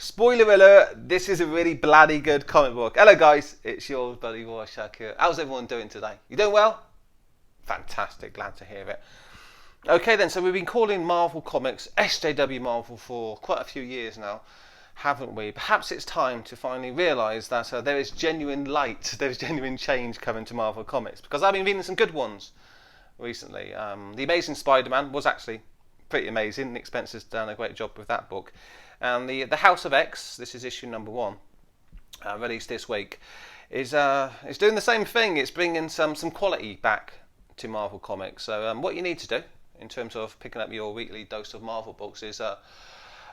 Spoiler alert, this is a really bloody good comic book. Hello guys, it's your buddy Rorschach here. How's everyone doing today? You doing well? Fantastic, glad to hear it. Okay then, so we've been calling Marvel Comics SJW Marvel for quite a few years now, haven't we? Perhaps it's time to finally realise that there is genuine light, there is genuine change coming to Marvel Comics, because I've been reading some good ones recently. The Amazing Spider-Man was actually pretty amazing. Nick Spencer's done a great job with that book. And the House of X, this is issue number 1, released this week, is doing the same thing. It's bringing some quality back to Marvel Comics. So what you need to do in terms of picking up your weekly dose of Marvel books is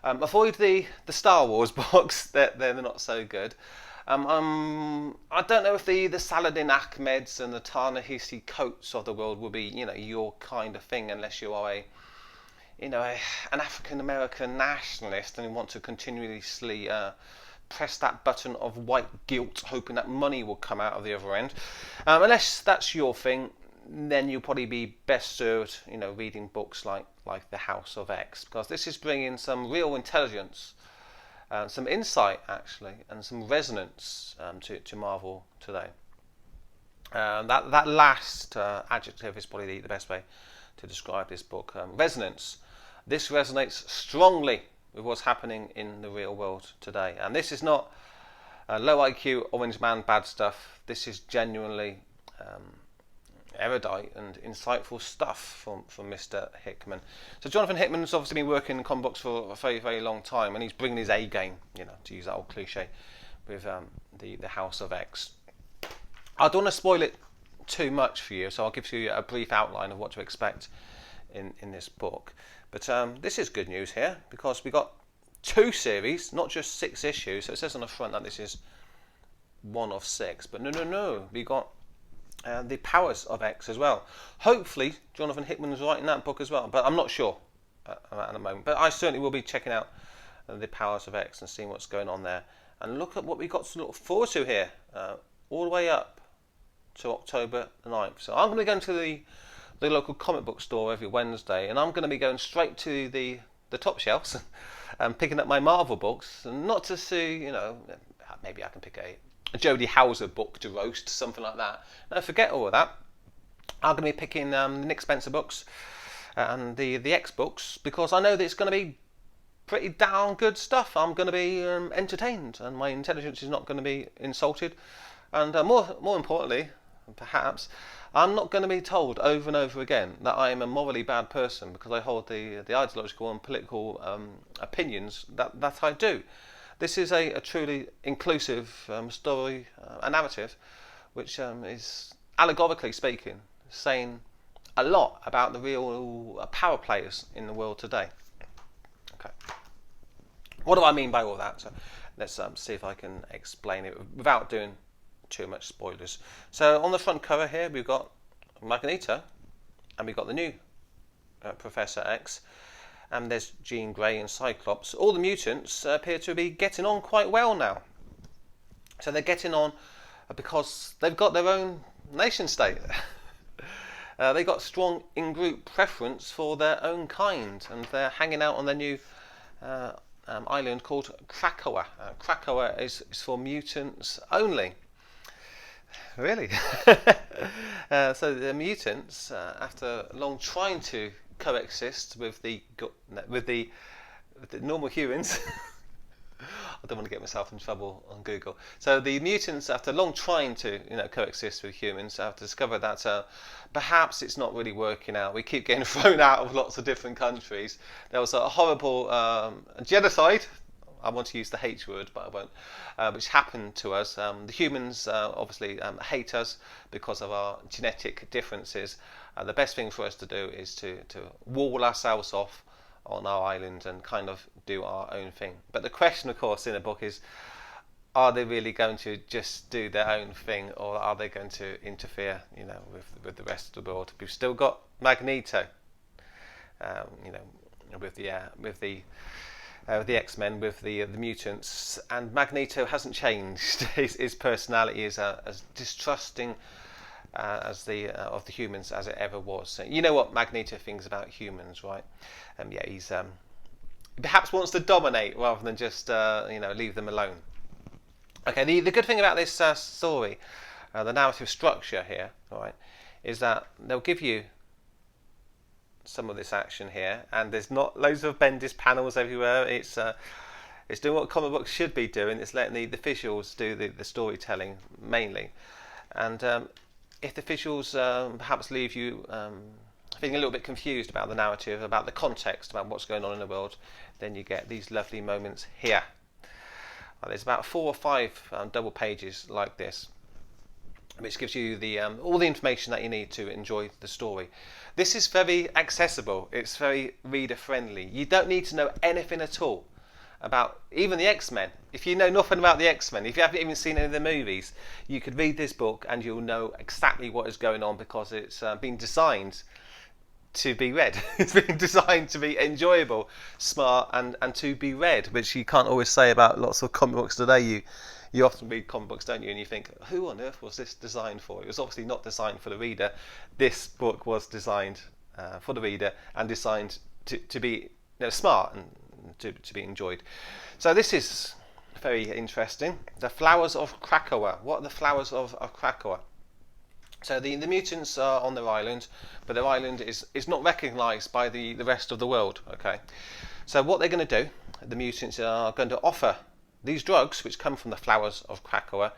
avoid the Star Wars books. They're not so good. I don't know if the Saladin Ahmeds and the Ta-Nehisi Coates of the world will be your kind of thing, unless you are an African American nationalist and you want to continuously press that button of white guilt, hoping that money will come out of the other end. Unless that's your thing, then you'll probably be best served, reading books like The House of X, because this is bringing some real intelligence, some insight actually, and some resonance to Marvel today. That last adjective is probably the best way to describe this book. Resonance. This resonates strongly with what's happening in the real world today. And this is not low IQ, orange man, bad stuff. This is genuinely erudite and insightful stuff from Mr. Hickman. So Jonathan Hickman's obviously been working in comic books for a very, very long time, and he's bringing his A game, to use that old cliche, with the House of X. I don't want to spoil it too much for you, so I'll give you a brief outline of what to expect in this book. But this is good news here, because we got 2 series, not just 6 issues. So it says on the front that this is 1 of 6, but no, we got the Powers of X as well. Hopefully Jonathan Hickman is writing that book as well, but I'm not sure at the moment. But I certainly will be checking out the Powers of X and seeing what's going on there. And look at what we got to look forward to here, all the way up to October the 9th. So I'm going to be going to the local comic book store every Wednesday, and I'm going to be going straight to the top shelves and picking up my Marvel books, and not to see, maybe I can pick a Jodie Hauser book to roast, something like that. No, forget all of that. I'm going to be picking the Nick Spencer books and the X books, because I know that it's going to be pretty darn good stuff. I'm going to be entertained, and my intelligence is not going to be insulted, and more importantly, perhaps, I'm not going to be told over and over again that I am a morally bad person because I hold the ideological and political opinions that I do. This is a truly inclusive story, a narrative, which is, allegorically speaking, saying a lot about the real power players in the world today. Okay. What do I mean by all that? So let's see if I can explain it without doing too much spoilers. So on the front cover here we've got Magneto, and we've got the new Professor X, and there's Jean Grey and Cyclops. All the mutants appear to be getting on quite well now. So they're getting on because they've got their own nation state. They've got strong in-group preference for their own kind, and they're hanging out on their new island called Krakoa. Krakoa is for mutants only. Really? So the mutants, after long trying to coexist with the normal humans, I don't want to get myself in trouble on Google. So the mutants, after long trying to coexist with humans, have discovered that perhaps it's not really working out. We keep getting thrown out of lots of different countries. There was a horrible genocide. I want to use the H word, but I won't, which happened to us. The humans obviously hate us because of our genetic differences. The best thing for us to do is to wall ourselves off on our island and kind of do our own thing. But the question, of course, in the book is, are they really going to just do their own thing, or are they going to interfere, with the rest of the world? We've still got Magneto, with the X-Men, with the mutants, and Magneto hasn't changed. His personality is as distrusting of the humans as it ever was. So you know what Magneto thinks about humans, right? perhaps wants to dominate rather than just leave them alone. Okay, the good thing about this story, the narrative structure here, all right, is that they'll give you some of this action here, and there's not loads of Bendis panels everywhere. It's doing what comic books should be doing. It's letting the visuals do the storytelling mainly, and if the visuals perhaps leave you feeling a little bit confused about the narrative, about the context, about what's going on in the world, then you get these lovely moments here. There's about 4 or 5 double pages like this, which gives you the all the information that you need to enjoy the story. This is very accessible. It's very reader friendly. You don't need to know anything at all about even the X-Men. If you know nothing about the X-Men, if you haven't even seen any of the movies, you could read this book and you'll know exactly what is going on, because it's been designed to be read. It's been designed to be enjoyable, smart, and to be read, which you can't always say about lots of comic books today. You often read comic books, don't you, and you think, who on earth was this designed for? It was obviously not designed for the reader. This book was designed for the reader and designed to be smart and to be enjoyed. So this is very interesting. The Flowers of Krakoa. What are the Flowers of Krakoa? So the mutants are on their island, but their island is not recognised by the rest of the world. Okay, so what they're going to do, the mutants are going to offer these drugs, which come from the Flowers of Krakoa,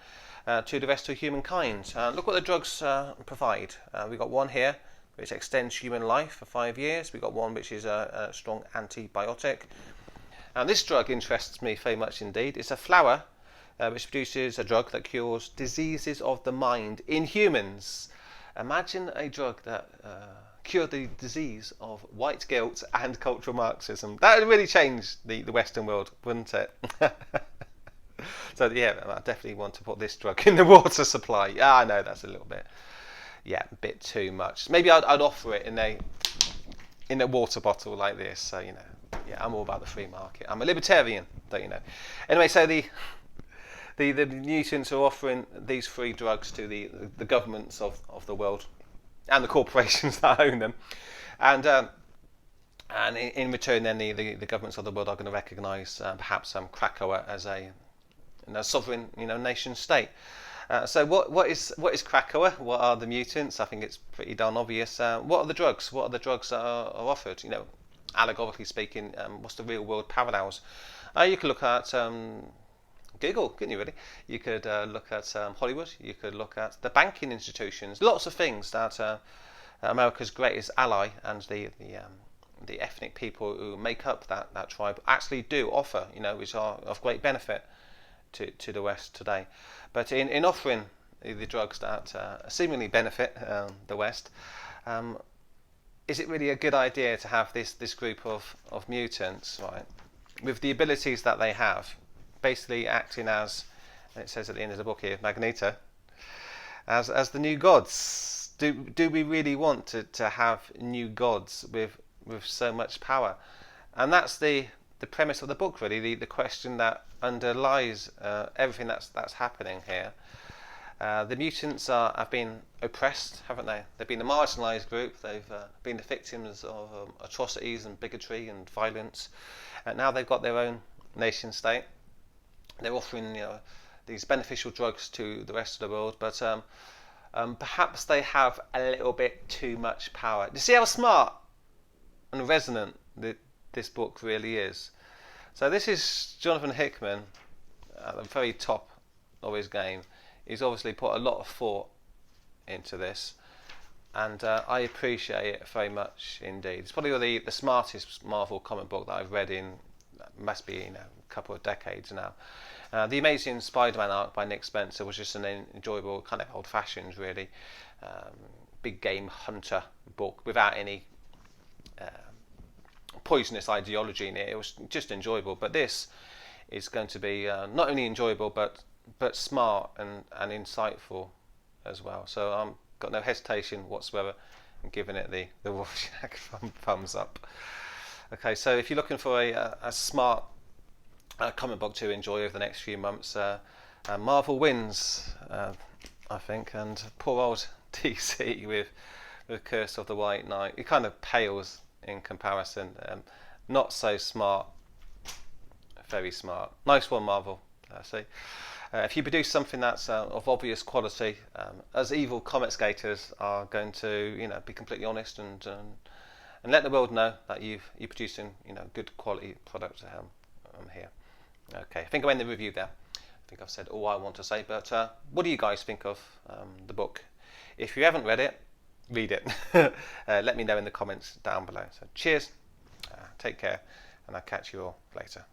to the rest of humankind. Look what the drugs provide. We've got one here which extends human life for 5 years. We've got one which is a strong antibiotic. And this drug interests me very much indeed. It's a flower which produces a drug that cures diseases of the mind in humans. Imagine a drug that cured the disease of white guilt and cultural Marxism. That would really change the Western world, wouldn't it? So yeah, I definitely want to put this drug in the water supply. Yeah, I know that's a bit too much. Maybe I'd offer it in a water bottle like this. So I'm all about the free market. I'm a libertarian, don't you know? Anyway, so the mutants are offering these free drugs to the governments of the world and the corporations that own them, and in return, then the governments of the world are going to recognise perhaps Krakoa as a sovereign nation state. So what is Krakoa? What are the mutants? I think it's pretty darn obvious. What are the drugs? What are the drugs that are offered? Allegorically speaking, what's the real world parallels? You could look at Google, couldn't you really? You could look at Hollywood. You could look at the banking institutions. Lots of things that America's greatest ally and the ethnic people who make up that tribe actually do offer, which are of great benefit to the West today. But in offering the drugs that seemingly benefit the West, is it really a good idea to have this group of mutants, right, with the abilities that they have, basically acting as, and it says at the end of the book here, Magneto, as the new gods? Do we really want to have new gods with so much power? And that's the premise of the book, really, the question that underlies everything that's happening here. The mutants have been oppressed, haven't they? They've been a marginalised group. They've been the victims of atrocities and bigotry and violence. And now they've got their own nation state. They're offering these beneficial drugs to the rest of the world, but perhaps they have a little bit too much power. Do you see how smart and resonant this book really is? So this is Jonathan Hickman at the very top of his game. He's obviously put a lot of thought into this, and I appreciate it very much indeed. It's probably the smartest Marvel comic book that I've read in, must be a couple of decades now. The Amazing Spider-Man arc by Nick Spencer was just an enjoyable, kind of old-fashioned, really, big game hunter book without any poisonous ideology in it. It was just enjoyable. But this is going to be not only enjoyable but smart and insightful as well. So I've got no hesitation whatsoever in giving it the Rorschach thumbs up. Okay, so if you're looking for a smart comic book to enjoy over the next few months, Marvel wins, I think, and poor old DC with Curse of the White Knight, it kind of pales in comparison. Not so smart very smart. Nice one, Marvel. See, if you produce something that's of obvious quality, as evil comic skaters are going to, be completely honest and let the world know that you're producing, good quality product here. Okay, I think I'll end the review there. I think I've said all I want to say, but what do you guys think of the book? If you haven't read it, read it. Let me know in the comments down below. So cheers, take care, and I'll catch you all later.